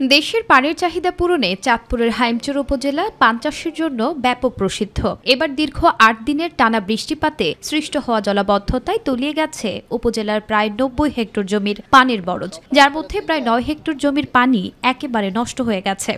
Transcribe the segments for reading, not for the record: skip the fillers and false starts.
দেশের পানির চাহিদা পূরণে চাঁদপুরের হাইমচর উপজেলা পান চাষের জন্য ব্যাপক প্রসিদ্ধ। এবার দীর্ঘ ৮ দিনের টানা বৃষ্টিপাতে সৃষ্ট হওয়া জলাবদ্ধতায় তলিয়ে গেছে উপজেলার প্রায় ৯০ হেক্টর জমির পানির বরজ, যার মধ্যে প্রায় ৯ হেক্টর জমির পানি একেবারে নষ্ট হয়ে গেছে।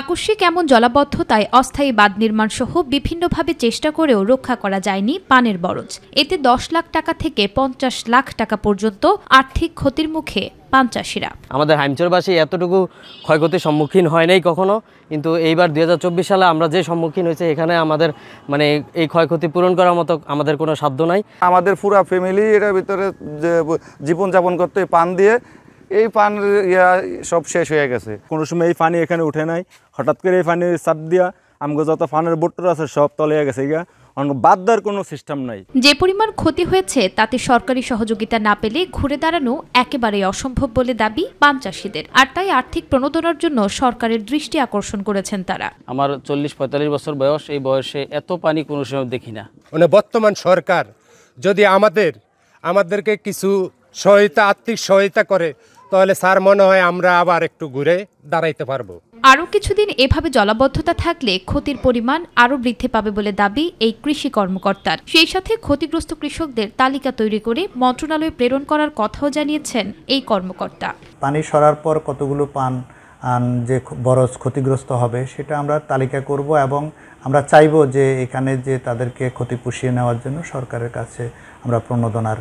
আকস্মিক এমন জলাবদ্ধতায় অস্থায়ী বাঁধ নির্মাণ সহ বিভিন্নভাবে চেষ্টা করেও রক্ষা করা যায়নি পানের বরজ। এতে ১০ লাখ টাকা থেকে ৫০ লাখ টাকা পর্যন্ত আর্থিক ক্ষতির মুখে পান চাষিরা। আমাদের হাইমচরবাসী এতটুকু ক্ষয়ক্ষতির সম্মুখীন হয় নাই কখনো, কিন্তু এইবার ২০২৪ সালে আমরা যে সম্মুখীন হয়েছে, এখানে আমাদের এই ক্ষয়ক্ষতি পূরণ করার মতো আমাদের কোনো সাধ্য নাই। আমাদের পুরো ফ্যামিলি এটার ভিতরে জীবনযাপন করতে পান দিয়ে এই পান সব শেষ হয়ে গেছে। কোনো সময় এই পানি এখানে উঠে নাই, হঠাৎ করে এই পানি চাপ দিয়া আমাকে যত পানের বোটর আছে সব তলিয়ে গেছে, বাদ দেওয়ার কোনো সিস্টেম নাই। যে পরিমাণ ক্ষতি হয়েছে তাতে সরকারি সহযোগিতা না পেলে ঘুরে দাঁড়ানো একেবারেই অসম্ভব বলে দাবি পান চাষিদের। আর তাই আর্থিক প্রণোদনার জন্য সরকারের দৃষ্টি আকর্ষণ করেছেন তারা। আমার ৪০-৪৫ বছর বয়স, এই বয়সে এত পানি কোনো সময় দেখি না। বর্তমান সরকার যদি আমাদেরকে কিছু আর্থিক সহায়তা করে, তাহলে স্যার মনে হয় আমরা আবার একটু ঘুরে দাঁড়াইতে পারবো। আরও কিছুদিন এভাবে জলাবদ্ধতা থাকলে ক্ষতির পরিমাণ আরও বৃদ্ধি পাবে বলে দাবি এই কৃষি কর্মকর্তার। সেই সাথে ক্ষতিগ্রস্ত কৃষকদের তালিকা তৈরি করে মন্ত্রণালয়ে প্রেরণ করার কথাও জানিয়েছেন এই কর্মকর্তা। পানি সরার পর কতগুলো পান যে বরজ ক্ষতিগ্রস্ত হবে সেটা আমরা তালিকা করব, এবং আমরা চাইব যে এখানে যে তাদেরকে ক্ষতি পুষিয়ে নেওয়ার জন্য সরকারের কাছে আমরা প্রণোদনার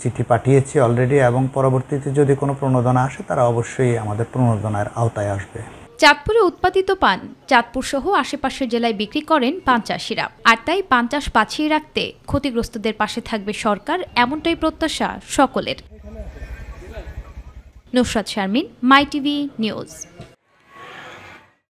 চিঠি পাঠিয়েছি অলরেডি, এবং পরবর্তীতে যদি কোনো প্রণোদনা আসে তারা অবশ্যই আমাদের প্রণোদনার আওতায় আসবে। চাঁদপুরে উৎপাদিত পান চাঁদপুর সহ আশেপাশের জেলায় বিক্রি করেন পান চাষিরা। আর তাই পান চাষ বাঁচিয়ে রাখতে ক্ষতিগ্রস্তদের পাশে থাকবে সরকার, এমনটাই প্রত্যাশা সকলের। নুসরাত শারমিন, মাই টিভি নিউজ।